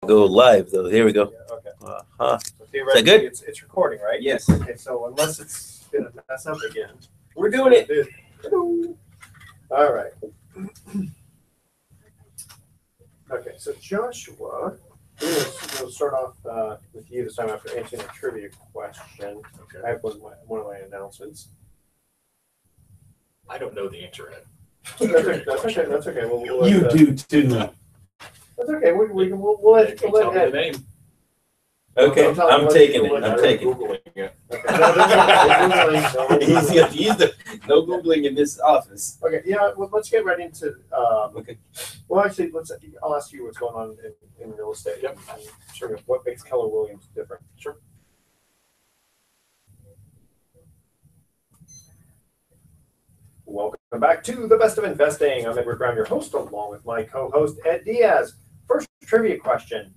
Go live though. Here we go. Yeah, okay. Uh-huh. So theoretically, good? it's recording, right? Yes. Okay, so unless it's gonna mess up again. We're doing it. All right. Okay, so Joshua, we'll start off with you this time after answering a trivia question. Okay. I have one of my announcements. I don't know the answer yet. That's okay. That's okay. We'll You let, do too. That's okay. We'll let Tell me the Ed. name. Okay, Don't tell him I'm what taking to it. look I'm at. taking it. Googling it. Okay. No, No Googling in this office. okay. Yeah. Well, let's get right into. Okay. Well, actually, I'll ask you what's going on in real estate. Yep. And sort of what makes Keller Williams different. Sure. Welcome back to the Best of Investing. I'm Edward Brown, your host, along with my co-host Ed Diaz. First trivia question: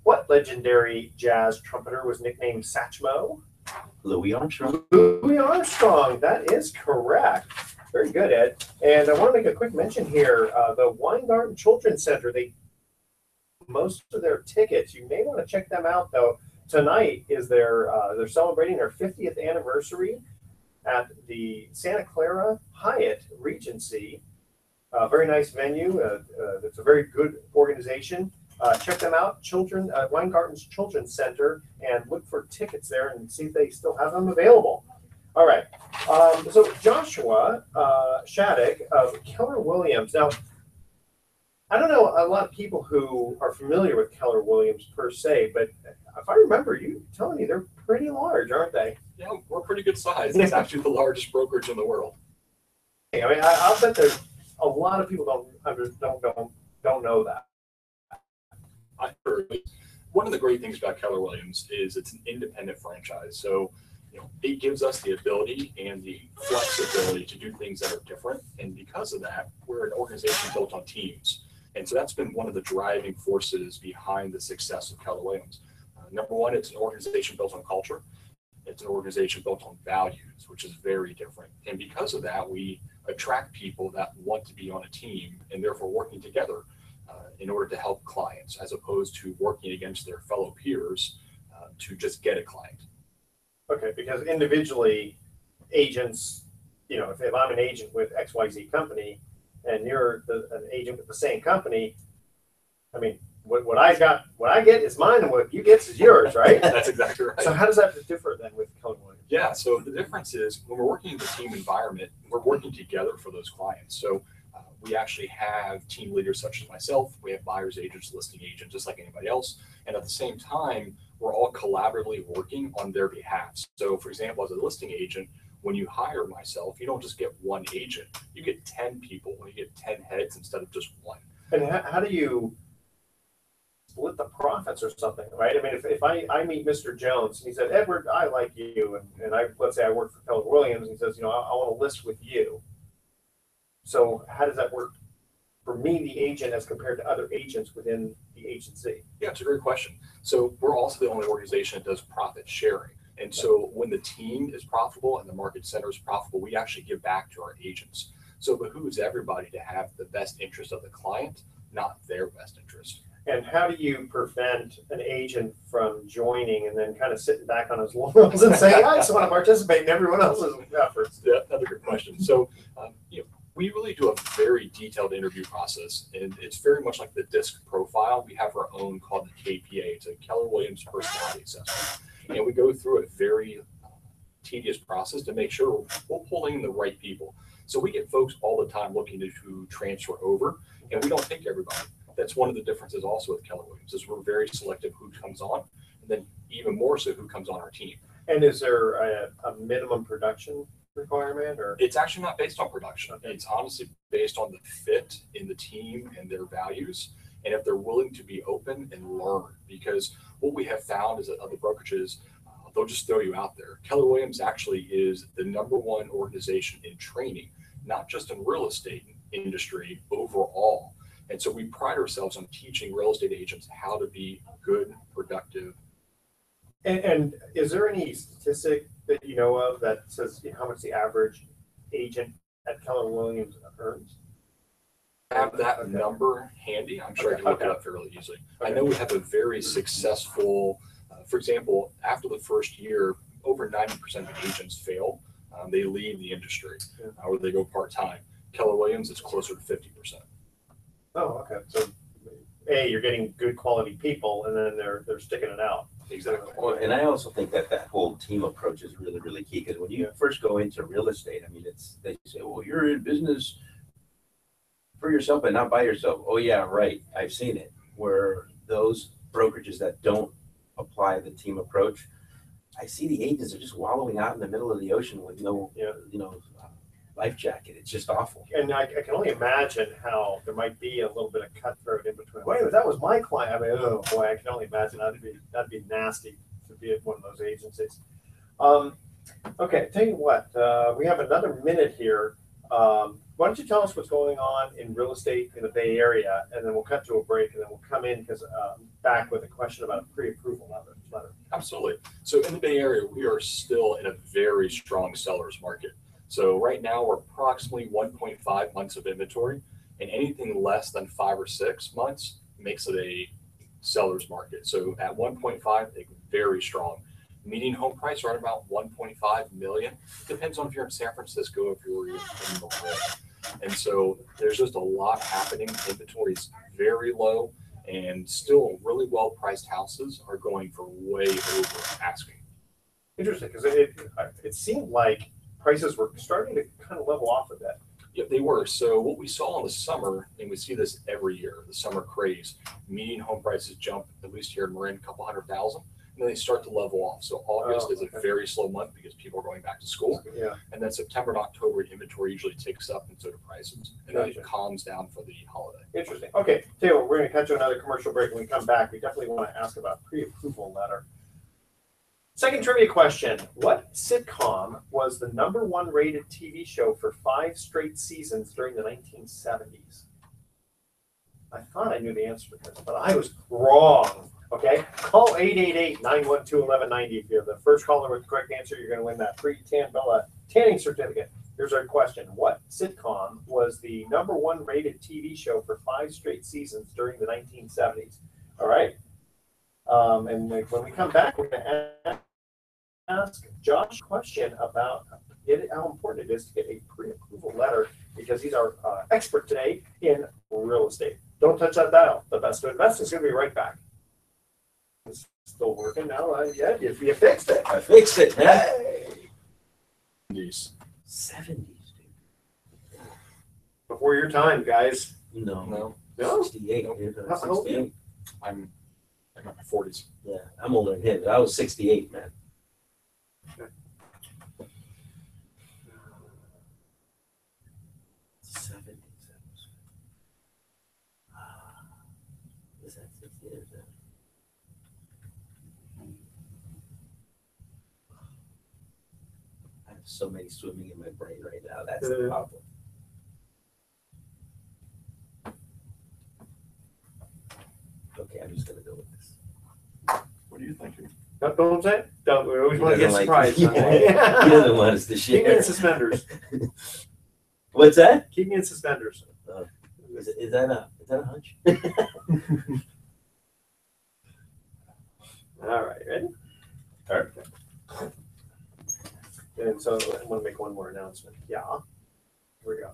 what legendary jazz trumpeter was nicknamed Satchmo? Louis Armstrong. Louis Armstrong. That is correct. Very good, Ed. And I want to make a quick mention here. The Weingarten Children's Center, most of their tickets. You may want to check them out, though. Tonight is they're celebrating their 50th anniversary at the Santa Clara Hyatt Regency. Very nice venue. It's a very good organization. Check them out, Weingarten's Children's Center, and look for tickets there and see if they still have them available. All right. So Joshua Szarek of Keller Williams. Now, I don't know a lot of people who are familiar with Keller Williams per se, but if I remember, you telling me they're pretty large, aren't they? Yeah, we're pretty good size. It's actually the largest brokerage in the world. I mean, I'll bet there's a lot of people don't know that. One of the great things about Keller Williams is it's an independent franchise. So, it gives us the ability and the flexibility to do things that are different. And because of that, we're an organization built on teams. And so that's been one of the driving forces behind the success of Keller Williams. Number one, it's an organization built on culture. It's an organization built on values, which is very different. And because of that, we attract people that want to be on a team and therefore working together in order to help clients, as opposed to working against their fellow peers to just get a client. Okay, because individually, agents, if I'm an agent with XYZ company and you're an agent with the same company, I mean, what I get is mine, and what you get is yours, right? That's exactly right. So how does that differ then with Keller Williams? Yeah, so the difference is when we're working in the team environment, we're working together for those clients. So we actually have team leaders such as myself. We have buyers agents, listing agents, just like anybody else. And at the same time, we're all collaboratively working on their behalf. So for example, as a listing agent, when you hire myself, you don't just get one agent, you get 10 people, you get 10 heads instead of just one. And how do you split the profits or something, right? I mean, if I meet Mr. Jones and he said, Edward, I like you, and let's say I work for Keller Williams, and he says, I want to list with you. So how does that work for me, the agent, as compared to other agents within the agency? Yeah, it's a great question. So we're also the only organization that does profit sharing. And so when the team is profitable and the market center is profitable, we actually give back to our agents. So it behooves everybody to have the best interest of the client, not their best interest. And how do you prevent an agent from joining and then kind of sitting back on his laurels and saying, I just want to participate in everyone else's efforts? Yeah, another good question. So, we really do a very detailed interview process, and it's very much like the DISC profile. We have our own called the KPA. It's a Keller Williams personality assessment. And we go through a very tedious process to make sure we're pulling in the right people. So we get folks all the time looking to transfer over, and we don't take everybody. That's one of the differences also with Keller Williams, is we're very selective who comes on, and then even more so who comes on our team. And is there a minimum production requirement, or? It's actually not based on production. Okay. It's honestly based on the fit in the team and their values, and if they're willing to be open and learn. Because what we have found is that other brokerages, they'll just throw you out there. Keller Williams actually is the #1 organization in training, not just in real estate industry, overall. And so we pride ourselves on teaching real estate agents how to be good, productive. And is there any statistic that you know of that says how much the average agent at Keller Williams earns? have that Okay. number handy, I'm sure I Okay, can look it okay. up fairly easily. I Okay. know we have a very successful, for example, after the first year, over 90% of agents fail. They leave the industry Yeah. or they go part-time. Keller Williams is closer to 50%. Oh, okay. So, you're getting good quality people, and then they're sticking it out. Exactly. Well, and I also think that that whole team approach is really, really key, because when you first go into real estate, I mean, they say, well, you're in business for yourself and not by yourself. Oh yeah, right. I've seen it. Where those brokerages that don't apply the team approach, I see the agents are just wallowing out in the middle of the ocean with no, Yeah. life jacket. It's just awful. And I can only imagine how there might be a little bit of cutthroat in between. Wait, that was my client. I mean, oh boy, I can only imagine that'd be nasty to be at one of those agencies. Okay, tell you what, we have another minute here. Why don't you tell us what's going on in real estate in the Bay Area, and then we'll cut to a break, and then we'll come in because back with a question about a pre-approval letter. Absolutely. So in the Bay Area, we are still in a very strong seller's market. So right now we're approximately 1.5 months of inventory, and anything less than 5 or 6 months makes it a seller's market. So at 1.5, they're very strong. Median home price right about 1.5 million. Depends on if you're in San Francisco, if you're in the Bay. And so there's just a lot happening. Inventory is very low, and still really well priced houses are going for way over asking. Interesting, because it seemed like prices were starting to kind of level off a bit. Yep, they were. So what we saw in the summer, and we see this every year, the summer craze, median home prices jump, at least here in Marin, a couple 100,000, and then they start to level off. So August is a very slow month because people are going back to school. Yeah. And then September and October, inventory usually ticks up, and so do prices. And then Gotcha. it calms down for the holiday. Interesting. Okay, tell you what, we're going to cut to another commercial break. When we come back, we definitely want to ask about pre-approval letter. Second trivia question. What sitcom was the #1 rated TV show for 5 straight seasons during the 1970s? I thought I knew the answer to this, but I was wrong. Okay, call 888-912-1190. If you're the first caller with the correct answer, you're going to win that free Tambella tanning certificate. Here's our question. What sitcom was the #1 rated TV show for 5 straight seasons during the 1970s? All right. And when we come back, we're going to ask Josh a question about how important it is to get a pre-approval letter, because he's our expert today in real estate. Don't touch that dial. The Best of Investing is going to be right back. It's still working now. Yeah, you fixed it. I fixed it, man. Hey. These. 70s, dude. Before your time, guys. No, 68. Dude. How old are you? 68. I'm in my 40s. Yeah, I'm older than him. I was 68, man. Is that 60 or is that? I have so many swimming in my brain right now. That's the problem. Okay, I'm just gonna go with this. What are you thinking? Don't say it. Don't. We always want to He get doesn't like- surprised. He doesn't want us to Keep me in share. suspenders. What's that? Keep me in suspenders. Is that a hunch? All right, ready? All right. And so I want to make one more announcement. Yeah. Here we go.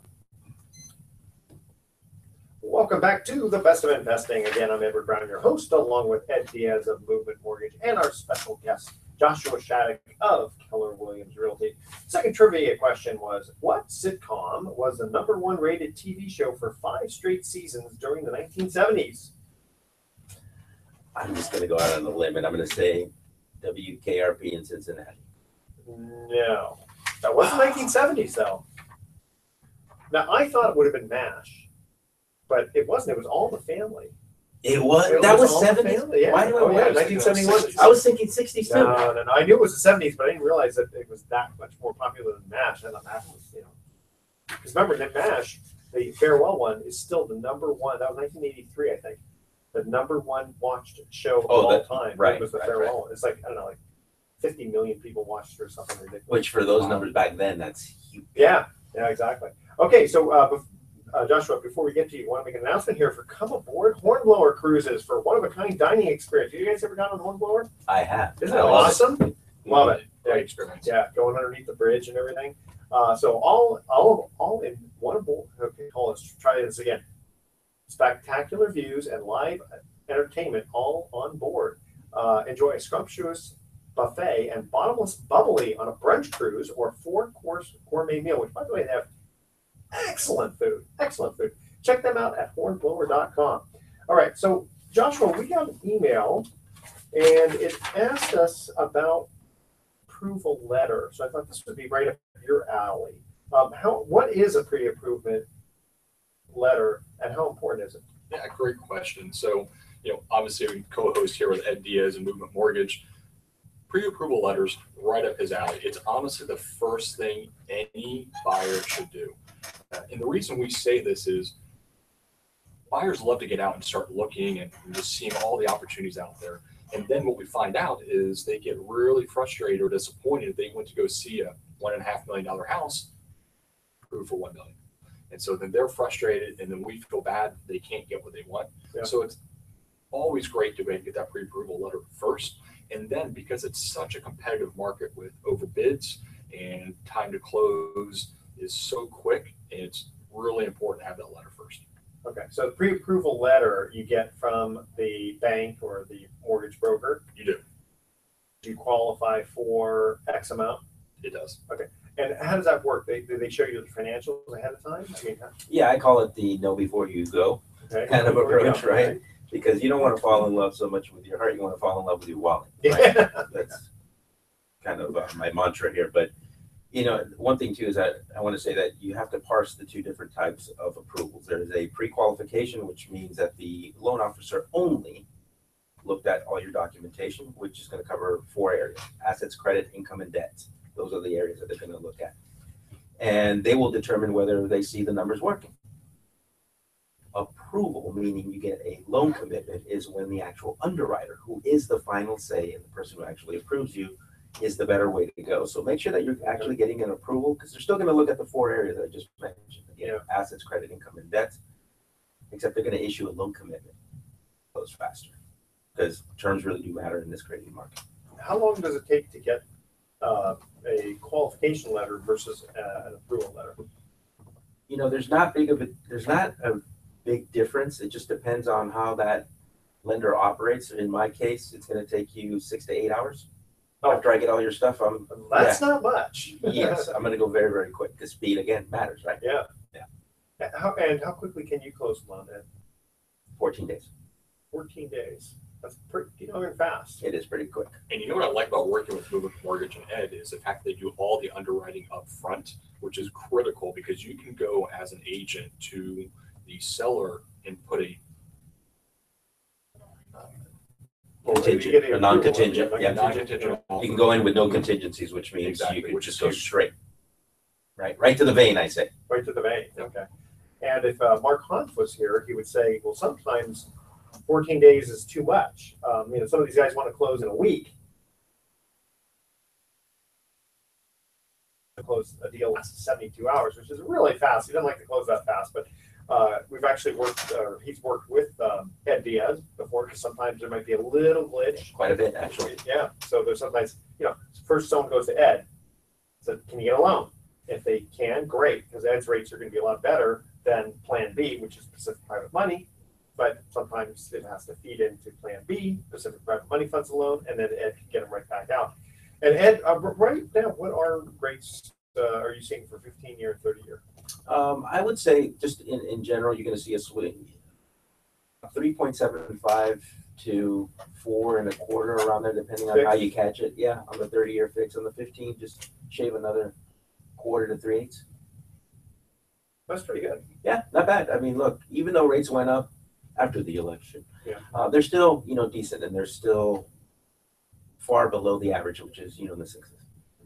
Welcome back to the Best of Investing. Again, I'm Edward Brown, your host, along with Ed Diaz of Movement Mortgage and our special guest, Joshua Szarek of Keller Williams Realty. Second trivia question was, what sitcom was the #1 rated TV show for 5 straight seasons during the 1970s? I'm just gonna go out on a limb and I'm gonna say WKRP in Cincinnati. No. That wasn't 1970s, though. Now, I thought it would have been MASH, but it wasn't. It was All in the Family. It was It that was All in the 70s. Family, yeah. Why do I Oh, yeah, want 1971. I was thinking 60s too. No. I knew it was the 70s, but I didn't realize that it was that much more popular than MASH. I thought MASH was, because remember that MASH, the farewell one, is still the #1. That was 1983, I think. The #1 watched show of all time. Right, was the right, farewell one. It's like, I don't know, like 50 million people watched it or something ridiculous. Which for those numbers back then, that's huge. Yeah, exactly. Okay, so Joshua, before we get to you, I want to make an announcement here for Come Aboard Hornblower Cruises for one-of-a-kind dining experience. Have you guys ever gone on the Hornblower? I have. Isn't I it love awesome? Love it. Great experience. Yeah, going underneath the bridge and everything. So all in one aboard. Okay, let's try this again. Spectacular views and live entertainment all on board. Enjoy a scrumptious buffet and bottomless bubbly on a brunch cruise or 4-course gourmet meal, which, by the way, they have excellent food. Excellent food. Check them out at hornblower.com. All right, so Joshua, we got an email, and it asked us about approval letter. So I thought this would be right up your alley. What is a pre-approval letter, and how important is it? Yeah, great question. So, obviously we co-host here with Ed Diaz and Movement Mortgage. Pre-approval letters right up his alley. It's honestly the first thing any buyer should do. And the reason we say this is buyers love to get out and start looking and just seeing all the opportunities out there. And then what we find out is they get really frustrated or disappointed if they went to go see a $1.5 million house approved for $1 million. And so then they're frustrated, and then we feel bad they can't get what they want. Yeah. So it's always great to get that pre-approval letter first. And then because it's such a competitive market with overbids and time to close is so quick, and it's really important to have that letter first. Okay, so the pre-approval letter you get from the bank or the mortgage broker. You do. Do you qualify for X amount? It does. Okay. And how does that work? Do they show you the financials ahead of time? Yeah, I call it the know before you go kind of approach, right? Okay. Because you don't want to fall in love so much with your heart, you want to fall in love with your wallet. Right? Yeah. That's kind of my mantra here. But, one thing too is that I want to say that you have to parse the two different types of approvals. There is a pre-qualification, which means that the loan officer only looked at all your documentation, which is going to cover 4 areas: assets, credit, income, and debts. Those are the areas that they're going to look at. And they will determine whether they see the numbers working. Approval, meaning you get a loan commitment, is when the actual underwriter, who is the final say and the person who actually approves you, is the better way to go. So make sure that you're actually getting an approval, because they're still going to look at the 4 areas that I just mentioned. Again, assets, credit, income, and debts, except they're going to issue a loan commitment. Goes faster, because terms really do matter in this crazy market. How long does it take to get a qualification letter versus an approval letter? There's not a big difference. It just depends on how that lender operates. In my case, it's going to take you 6 to 8 hours. After I get all your stuff, that's not much. Yes, I'm going to go very, very quick, because speed again matters, right? Yeah. How quickly can you close them on that? 14 days. 14 days. That's pretty fast. It is pretty quick. And you know what I like about working with Movement Mortgage and Ed is the fact that they do all the underwriting up front, which is critical, because you can go as an agent to the seller and put a contingent or non-contingent. Yeah, non-contingent. You can go in with no contingencies, which means you can just go huge. straight. Right to the vein, I say. Right to the vein. Okay. And if Mark Hunt was here, he would say, well, sometimes 14 days is too much. Some of these guys want to close in a week. To close a deal in 72 hours, which is really fast. He doesn't like to close that fast, but we've actually he's worked with Ed Diaz before, because sometimes there might be a little glitch. Quite a bit, actually. Yeah. So there's sometimes, first someone goes to Ed, said, can you get a loan? If they can, great, because Ed's rates are going to be a lot better than Plan B, which is Pacific Private Money. But sometimes it has to feed into Plan B, Pacific Private Money funds a loan, and then Ed can get them right back out. And Ed, right now, what are rates are you seeing for 15-year and 30-year? I would say just in general, you're going to see a swing 3.75 to 4 1/4 around there, depending on how you catch it. Yeah, on the 30-year fix. On the 15, just shave another 1/4 to 3/8. That's pretty good. Yeah, not bad. I mean, look, even though rates went up after the election, they're still decent, and they're still far below the average, which is in the 6s.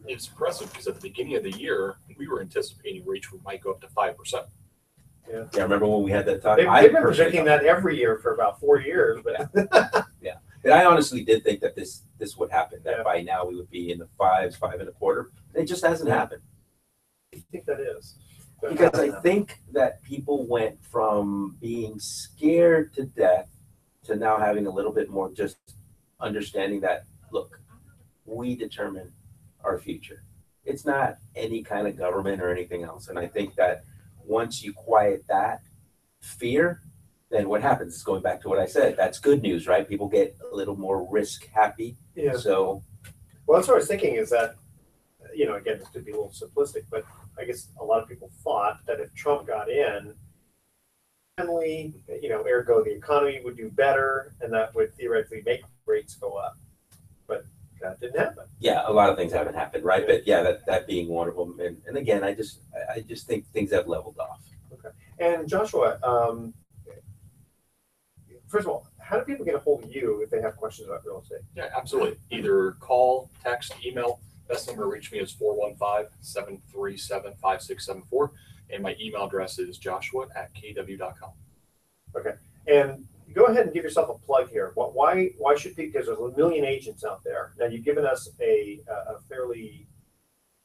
It's impressive, because at the beginning of the year, we were anticipating rates might go up to 5%. Yeah, I remember when we had that talk. They've been predicting that every year for about 4 years. But yeah. And I honestly did think that this would happen, that by now we would be in the 5s, 5 1/4. It just hasn't happened. I think that is. Because I think that people people went from being scared to death to now having a little bit more just understanding that, look, we determine our future. It's not any kind of government or anything else. And I think that once you quiet that fear, then what happens is going back to what I said. That's good news, right? People get a little more risk happy. Yeah. So, well, that's what I was thinking is that, again, this could be a little simplistic, but I guess a lot of people thought that if Trump got in, finally, ergo the economy would do better and that would theoretically make rates go up. But that didn't happen. yeah, a lot of things haven't happened, right? Yeah. But yeah, that being one of them. And again, I just think things have leveled off. Okay. And Joshua, first of all, how do people get a hold of you if they have questions about real estate? Yeah, absolutely. Either call, text, email. Best number to reach me is 415-737-5674. And my email address is joshua@kw.com. Okay. And go ahead and give yourself a plug here. Why should people, because there's a million agents out there. Now, you've given us a fairly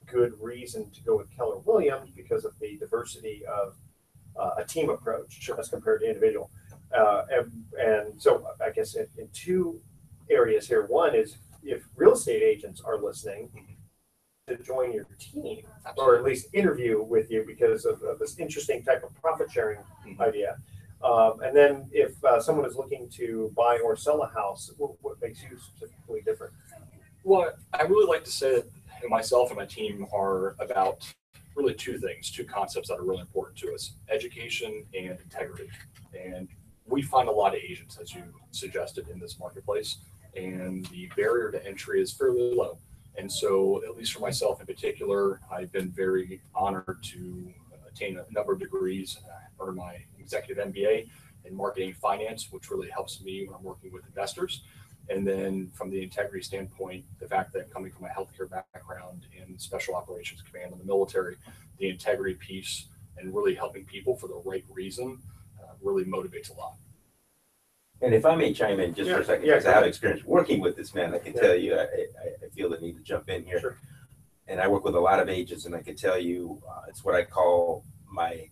good reason to go with Keller Williams because of the diversity of a team approach as compared to individual. And so I guess in two areas here. One is if real estate agents are listening to join your team, or at least interview with you because of this interesting type of profit sharing idea. And then if someone is looking to buy or sell a house, what makes you specifically different? Well, I really like to say that myself and my team are about really two concepts that are really important to us: education and integrity. And we find a lot of agents, as you suggested, in this marketplace, and the barrier to entry is fairly low. And so, at least for myself in particular, I've been very honored to attain a number of degrees, earn my executive MBA in marketing finance, which really helps me when I'm working with investors. And then from the integrity standpoint, the fact that coming from a healthcare background in special operations command in the military, the integrity piece and really helping people for the right reason really motivates a lot. And if I may chime in just for a second, because I have experience working with this man, I can tell you, I feel the need to jump in here. Sure. And I work with a lot of agents, and I can tell you, it's what I call my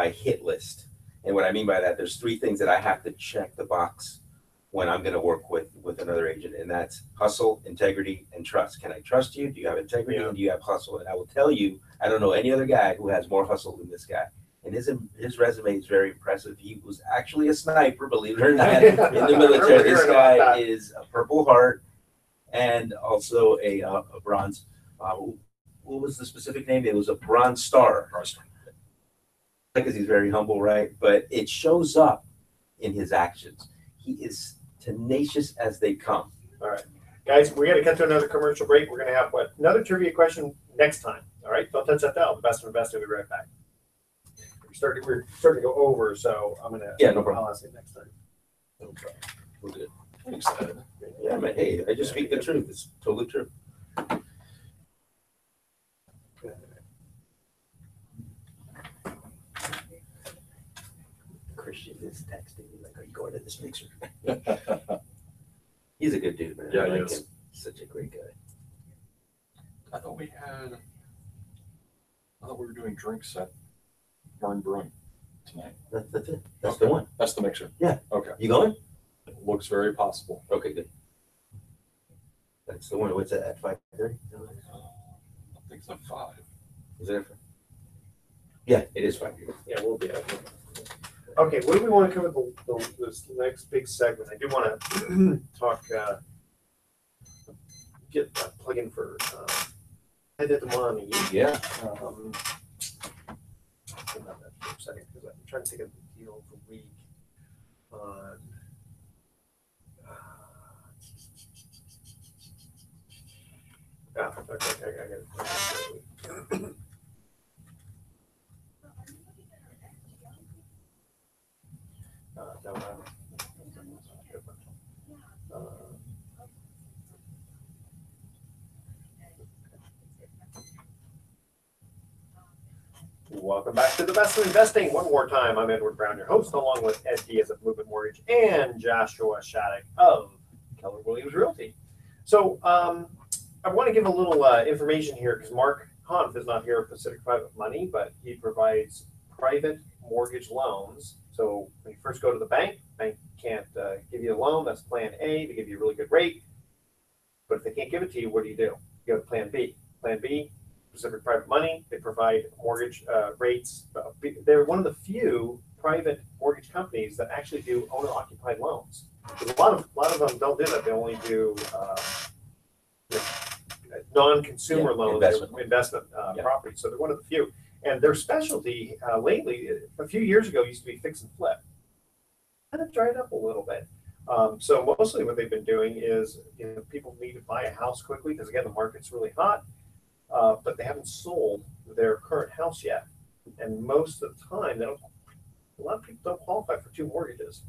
hit list. And what I mean by that, there's three things that I have to check the box when I'm going to work with another agent, and that's hustle, integrity, and trust. Can I trust you? Do you have integrity? And do you have hustle? And I will tell you, I don't know any other guy who has more hustle than this guy. And his resume is very impressive. He was actually a sniper, believe it or not, in the military. This guy is a Purple Heart and also a bronze. What was the specific name? It was a Bronze Star. Because he's very humble, right? But it shows up in his actions. He is tenacious as they come. All right. Guys, we got to cut to another commercial break. We're going to have another trivia question next time. All right. Don't touch that dial. The best of the best. We'll be right back. We're starting to go over, so I'm going to. Yeah, no problem. I'll ask it next time. No problem. We're good. Thanks, Ed. Yeah, man. Hey, I just speak the truth. It's totally true. Christian is texting me like, "Are you going to this mixer?" He's a good dude, man. Yeah, I he like is. him. Such a great guy. I thought we were doing drinks at Burn Brewing tonight. That's it. That's the one. That's the mixer. Yeah. Okay. You going? It looks very possible. Okay, good. That's the one. What's that at 5:30? I think it's at 5. Is it? Yeah, it is 5. Yeah, we'll be out. Okay, what do we want to cover this next big segment? I do want to talk, get a plug-in for Head of the Money. Yeah. Think about that for a second because I'm trying to think of the deal of the week on. Okay, I got it. Welcome back to the Best of Investing. One more time, I'm Edward Brown, your host, along with Ed Diaz of Movement Mortgage and Joshua Szarek of Keller Williams Realty. So I want to give a little information here because Mark Hanf is not here at Pacific Private Money, but he provides private mortgage loans. So when you first go to the bank can't give you a loan. That's plan A. They give you a really good rate. But if they can't give it to you, what do? You go to plan B. Plan B, Pacific Private Money. They provide mortgage rates. They're one of the few private mortgage companies that actually do owner-occupied loans. A lot of them don't do that. They only do non-consumer loans, investment properties. So they're one of the few. And their specialty lately, a few years ago, used to be fix and flip. Kind of dried up a little bit. So mostly what they've been doing is, people need to buy a house quickly because, again, the market's really hot, but they haven't sold their current house yet. And most of the time, a lot of people don't qualify for 2 mortgages.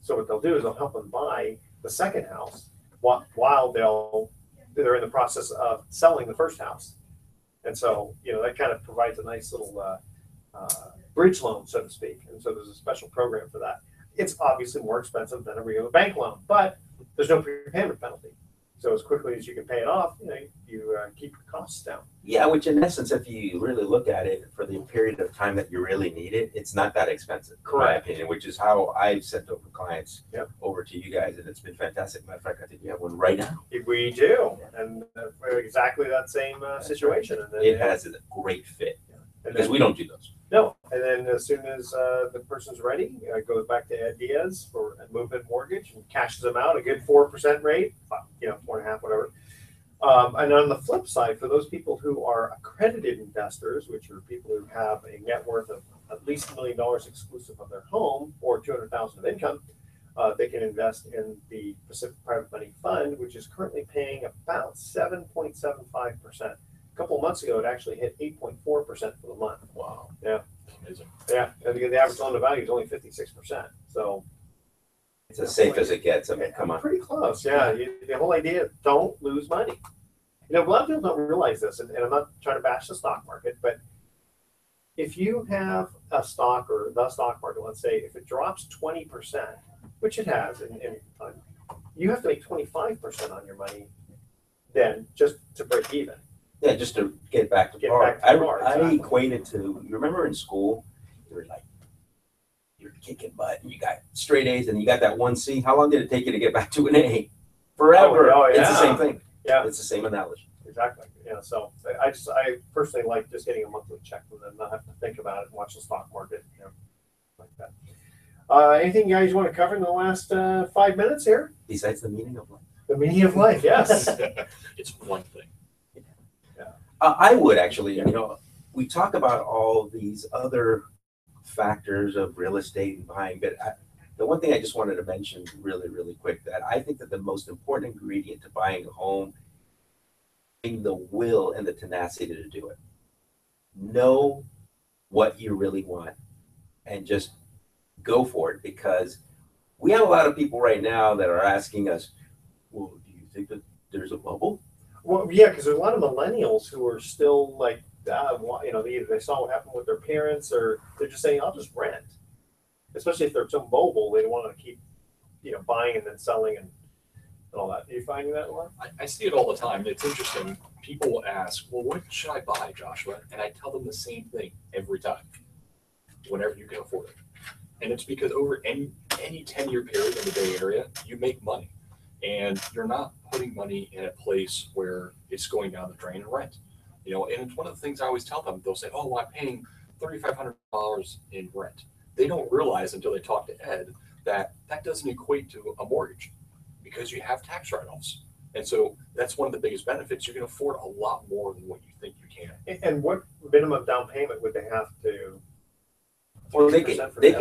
So what they'll do is they'll help them buy the second house while they're in the process of selling the first house. And so, that kind of provides a nice little bridge loan, so to speak. And so there's a special program for that. It's obviously more expensive than a regular bank loan, but there's no prepayment penalty. So as quickly as you can pay it off, you keep your costs down. Yeah, which in essence, if you really look at it for the period of time that you really need it, it's not that expensive, in my opinion, which is how I've sent over clients over to you guys, and it's been fantastic. Matter of fact, I think we have one right now. We do, and exactly that same situation. And then it has a great fit, because we don't do those. No, and then as soon as the person's ready, goes back to Ed Diaz for a move-in mortgage and cashes them out a good 4% rate, 4.5%, whatever. And on the flip side, for those people who are accredited investors, which are people who have a net worth of at least $1 million exclusive of their home or $200,000 of income, they can invest in the Pacific Private Money Fund, which is currently paying about 7.75%. A couple of months ago, it actually hit 8.4% for the month. Wow. Yeah. Amazing. Yeah. And the average loan to value is only 56%. So it's as safe as it gets. I mean, come on. Pretty close. Yeah. The whole idea, don't lose money. A lot of people don't realize this, and I'm not trying to bash the stock market, but if you have a stock or the stock market, let's say, if it drops 20%, which it has in time, you have to make 25% on your money then just to break even. Yeah, just to get back to par. I equated to, you remember in school, you were like, you're kicking butt and you got straight A's and you got that 1 C. How long did it take you to get back to an A? Forever. Oh, yeah. It's the same thing. Yeah. It's the same analogy. Exactly. So I personally like just getting a monthly check from them, not having to think about it and watch the stock market, like that. Anything you guys want to cover in the last 5 minutes here? Besides the meaning of life. The meaning of life, yes. It's one thing. I would actually, we talk about all these other factors of real estate and buying, but the one thing I just wanted to mention really, really quick, that I think that the most important ingredient to buying a home is the will and the tenacity to do it. Know what you really want and just go for it, because we have a lot of people right now that are asking us, well, do you think that there's a bubble? Well, yeah, because there's a lot of millennials who are still like, either they saw what happened with their parents, or they're just saying, I'll just rent. Especially if they're so mobile, they don't want to keep, buying and then selling and all that. Are you finding that a lot? I see it all the time. It's interesting. People will ask, well, what should I buy, Joshua? And I tell them the same thing every time. Whenever you can afford it. And it's because over any 10-year period in the Bay Area, you make money. And you're not putting money in a place where it's going down the drain in rent. And it's one of the things I always tell them. They'll say, oh, well, I'm paying $3,500 in rent. They don't realize until they talk to Ed that doesn't equate to a mortgage, because you have tax write-offs. And so that's one of the biggest benefits. You can afford a lot more than what you think you can. And what minimum down payment would they have to? Well, they can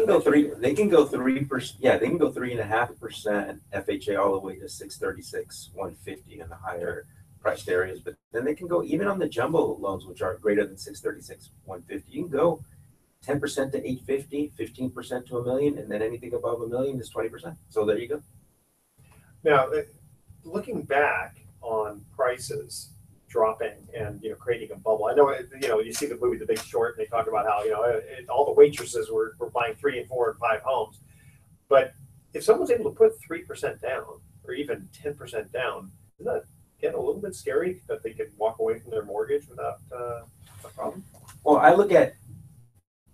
go 3%. Yeah, they can go 3.5% FHA all the way to 636, 150 in the higher priced areas. But then they can go even on the jumbo loans, which are greater than 636, 150. You can go 10% to 850, 15% to $1 million, and then anything above $1 million is 20%. So there you go. Now, looking back on prices dropping and creating a bubble. I know you see the movie The Big Short, and they talk about how all the waitresses were buying 3 and 4 and 5 homes. But if someone's able to put 3% down or even 10% down, doesn't that get a little bit scary that they could walk away from their mortgage without a problem? Well, I look at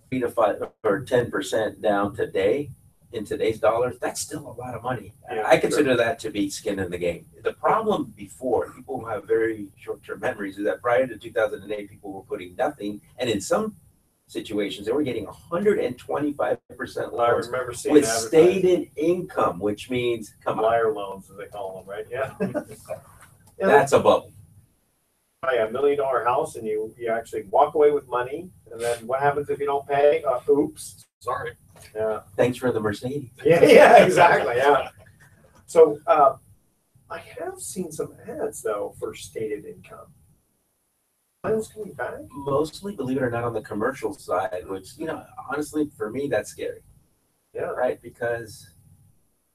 3 to 5 or 10% down today in today's dollars, that's still a lot of money. Yeah, I consider that to be skin in the game. The problem before, people who have very short-term memories, is that prior to 2008, people were putting nothing, and in some situations, they were getting 125% I loans remember seeing with advertised stated income, which means, come on, liar loans, as they call them, right? Yeah. Yeah, that's a bubble. buy a $1 million house and you actually walk away with money, and then what happens if you don't pay? Oops. Sorry. Yeah. Thanks for the Mercedes. Yeah, exactly. Yeah. So I have seen some ads though for stated income. Are those coming back? Mostly, believe it or not, on the commercial side, which, honestly, for me, that's scary, Yeah. right? Because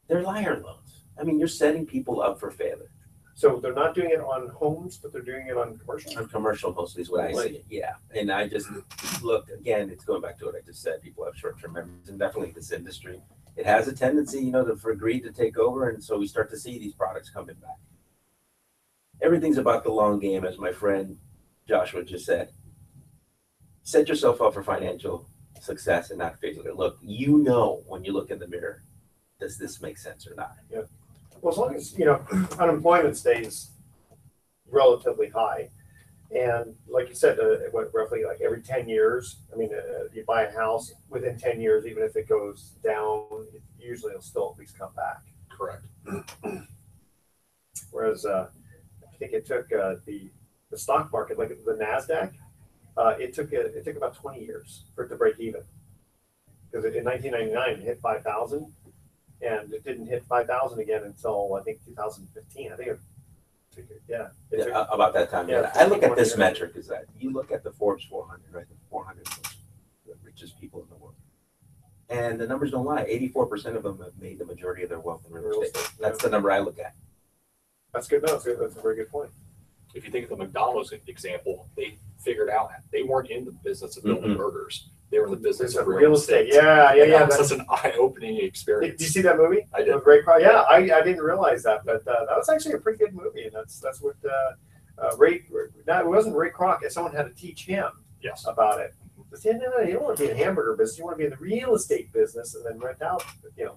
they're liar loans. I mean, you're setting people up for failure. So they're not doing it on homes, but they're doing it on commercial. On commercial, mostly is what I see. Yeah. And I just look, again, it's going back to what I just said. People have short-term memories, and definitely this industry. It has a tendency, for greed to take over. And so we start to see these products coming back. Everything's about the long game, as my friend Joshua just said. Set yourself up for financial success and not failure. Look, when you look in the mirror, does this make sense or not? Yeah. Well, as long as, unemployment stays relatively high, and like you said, roughly like every 10 years, you buy a house within 10 years, even if it goes down, usually it'll still at least come back. Correct. Whereas I think it took the stock market, like the NASDAQ, it took about 20 years for it to break even. Because in 1999, it hit 5,000. And it didn't hit 5,000 again until I think 2015. I think About that time. Yeah, I look at this 20 metric is that you look at the Forbes 400, right? The 400 richest people in the world. And the numbers don't lie. 84% of them have made the majority of their wealth in real estate. That's the number I look at. That's good. No, that's a very good point. If you think of the McDonald's example, they figured out they weren't in the business of building burgers. They were in the business of real estate. Yeah. That's such an eye-opening experience. Did you see that movie? I did. Yeah, I didn't realize that, but that was actually a pretty good movie, and that's what Ray. No, it wasn't Ray Kroc. Someone had to teach him about it. But you don't want to be in the hamburger business. You want to be in the real estate business, and then rent out,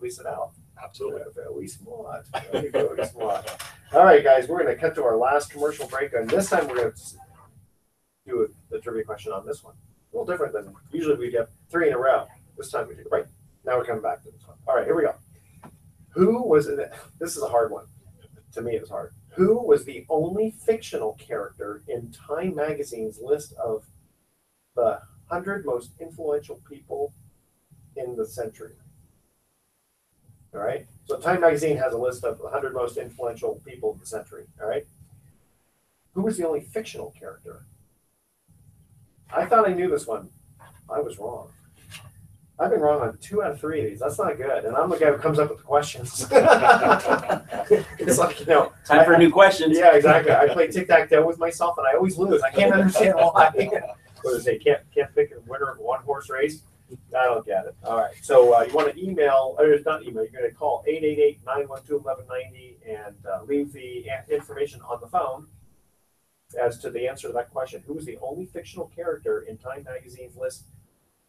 lease it out. Absolutely. Lease lot. There you go, lease lot. All right, guys, we're going to cut to our last commercial break, and this time we're going to do the trivia question on this one. A little different than usually we get 3 in a row. This time we take a break. Now we're coming back to this one. All right, here we go. Who was it? This is a hard one. To me, it was hard. Who was the only fictional character in Time Magazine's list of the 100 most influential people in the century? All right. So Time Magazine has a list of 100 most influential people of the century. All right. Who was the only fictional character? I thought I knew this one. I was wrong. I've been wrong on 2 out of 3 of these. That's not good. And I'm the guy who comes up with the questions. It's like, time for new questions. Yeah, exactly. I play tic-tac-toe with myself, and I always lose. I can't understand why. What do they say? Can't pick a winner of a one-horse race? I don't get it. All right. So you want to email, or not email, you're going to call 888-912-1190 and leave the information on the phone as to the answer to that question. Who was the only fictional character in Time Magazine's list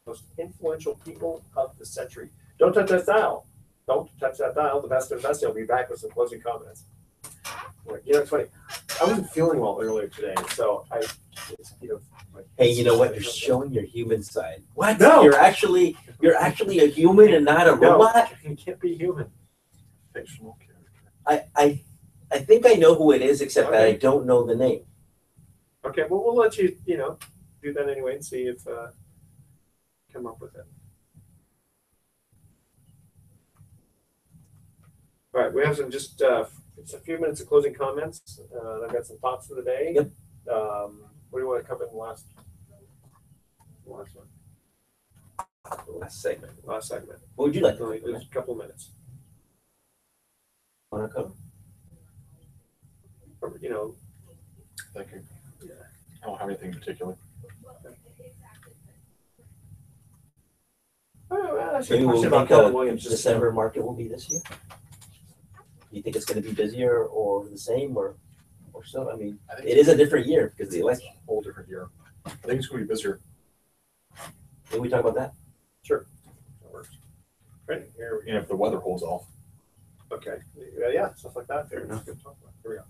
of most influential people of the century? Don't touch that dial. Don't touch that dial. The best of the best. I'll be back with some closing comments. It's funny. I wasn't feeling well earlier today, so Hey, you know what? You're showing your human side. What? No. You're actually a human and not a robot? You can't be human. Fictional character. I think I know who it is, except that I don't know the name. Okay, well, we'll let you, do that anyway and see if come up with it. All right, we have some just it's a few minutes of closing comments. I've got some thoughts for the day. Yep. What do you want to cover in the last one? Last segment. Last segment. What would you like? There's a couple of minutes. Want to cover? Thank you. Yeah. I don't have anything particular. Maybe we'll think the December market will be this year. Do you think it's going to be busier or the same or so? I mean, it is a different year because of the election. Whole different year. I think it's going to be busier. Did we talk about that? Sure. That works. Great. Here we And if the weather holds off. Okay. Yeah, stuff like that. Fair enough. Good to talk about. Here we go.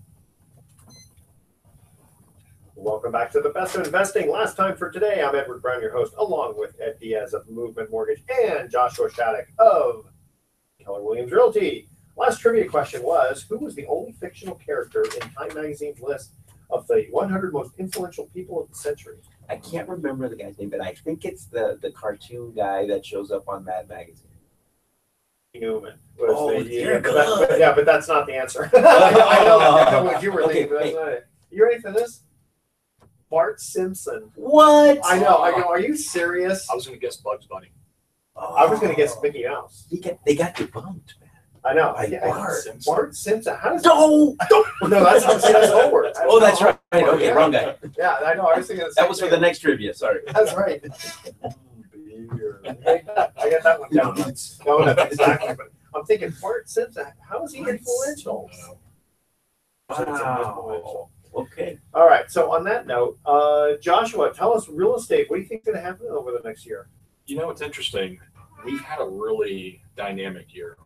Welcome back to the Best of Investing. Last time for today, I'm Edward Brown, your host, along with Ed Diaz of Movement Mortgage and Joshua Szarek of Keller Williams Realty. Last trivia question was, who was the only fictional character in Time Magazine's list of the 100 most influential people of the century? I can't remember the guy's name, but I think it's the cartoon guy that shows up on Mad Magazine. Newman. Was Oh, you're but, good. but that's not the answer. I know what you were Okay, thinking, but that's not it. You ready for this? Bart Simpson. What? I know. Are you serious? I was going to guess Bugs Bunny. I was going to guess Mickey Mouse. They got debunked, man. I know. Bart Simpson. Bart Simpson. How does No! No, that's Howard. Oh, that's right. Okay, wrong guy. Yeah, I know. I was thinking the That same was for thing. the next trivia. Sorry. That's right. I got that one down. No, that's exactly. But I'm thinking Bart Simpson. How is he influential? Wow. Okay. All right. So on that note, Joshua, tell us real estate. What do you think is going to happen over the next year? You know, it's interesting. We've had a really dynamic year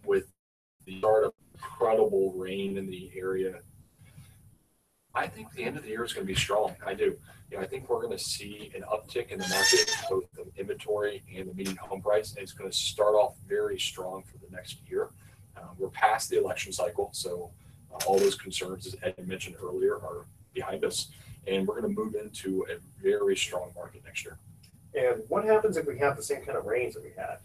with the start of incredible rain in the area. I think the end of the year is going to be strong. I do. I think we're going to see an uptick in the market, both the inventory and the median home price. And it's going to start off very strong for the next year. We're past the election cycle, so all those concerns, as Ed mentioned earlier, are behind us. And we're going to move into a very strong market next year. And what happens if we have the same kind of rains that we had?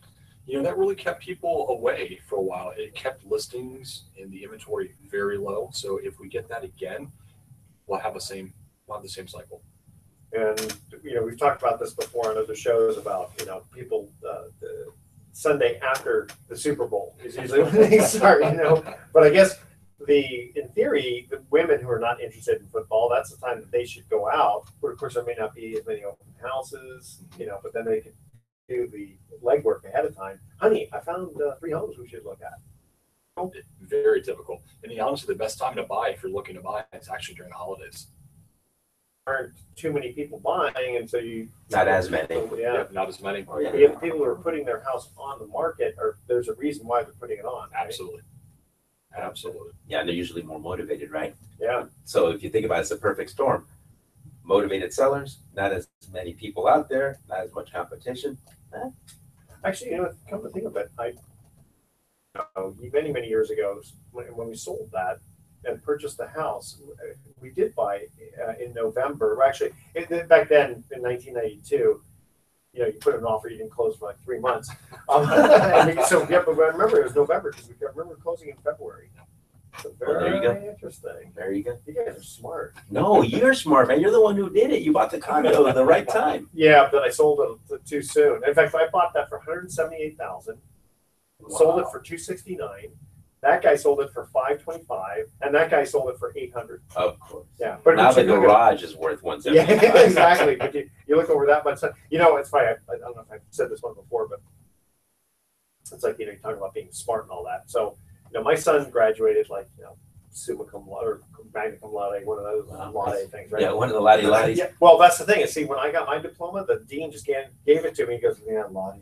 That really kept people away for a while. It kept listings and the inventory very low. So if we get that again, we'll have the same cycle. And we've talked about this before on other shows about people the Sunday after the Super Bowl is usually when they start. But I guess in theory, the women who are not interested in football, that's the time that they should go out. But of course, there may not be as many open houses, but then they can do the legwork ahead of time. Honey, I found 3 homes we should look at. Very typical. And honestly, the best time to buy, if you're looking to buy, is actually during the holidays. Aren't too many people buying, and so Not as many. Yeah. Not as many. Oh, yeah. You have people who are putting their house on the market, or there's a reason why they're putting it on. Right? Absolutely. Absolutely. Yeah, and they're usually more motivated, right? Yeah. So if you think about it, it's a perfect storm. Motivated sellers, not as many people out there, not as much competition. Actually, come to think of it, many years ago, when we sold that and purchased the house, we did buy in November. Actually, back then in 1992, you put an offer, you didn't close for like 3 months. But I remember it was November because we remember closing in February. So there you go. Interesting. There you go. You guys are smart. No, you're smart, man. You're the one who did it. You bought the condo at the right time. Yeah, but I sold it too soon. In fact, I bought that for $178,000. Sold it for $269,000. That guy sold it for $525,000, and that guy sold it for $800,000. Of course. Yeah, but now the garage is worth $175,000. Yeah, exactly. But you look over that much stuff. It's funny. I don't know if I've said this one before, but it's like you talk about being smart and all that. So my son graduated summa cum laude or magna cum laude, one of those laude things, right? Yeah, one of the laddie laddies. Yeah. Well, that's the thing. See, when I got my diploma, the dean just gave it to me. He goes, "Yeah, laude."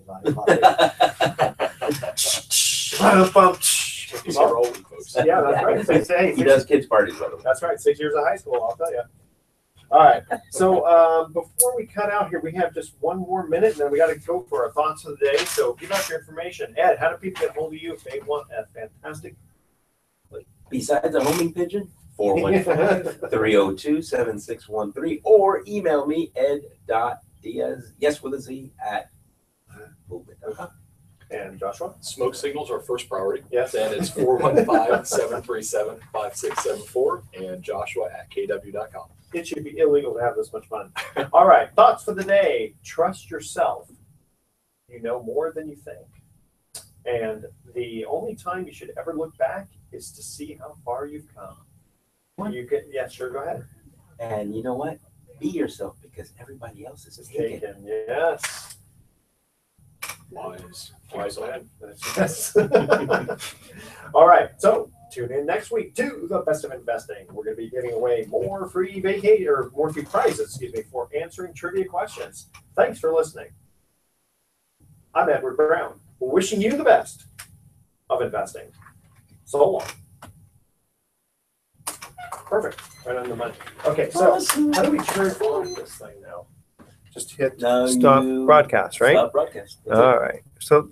These are old folks. Yeah, that's right. Hey, He does kids parties, by the way. that's right. 6 years of high school, I'll tell you. All right. So before we cut out here, we have just one more minute, and then we got to go for our thoughts of the day. So give out your information. Ed, how do people get hold of you if they want a fantastic? Besides a homing pigeon, 415-302-7613, or email me, ed.diaz, yes with a Z, at movement.com. And Joshua? Smoke signals are first priority. Yes. Then it's 415-737-5674 and Joshua at kw.com. It should be illegal to have this much fun. All right. Thoughts for the day. Trust yourself. You know more than you think. And the only time you should ever look back is to see how far you've come. Yeah, sure, go ahead. And you know what? Be yourself, because everybody else is taken. Yes. Wise man. Yes. All right. So tune in next week to the Best of Investing. We're going to be giving away more free prizes, for answering trivia questions. Thanks for listening. I'm Edward Brown, wishing you the best of investing. So long. Perfect. Right on the money. Okay, so how do we turn off this thing now? Just hit Now stop you broadcast, right? Stop broadcast. That's it. All right. So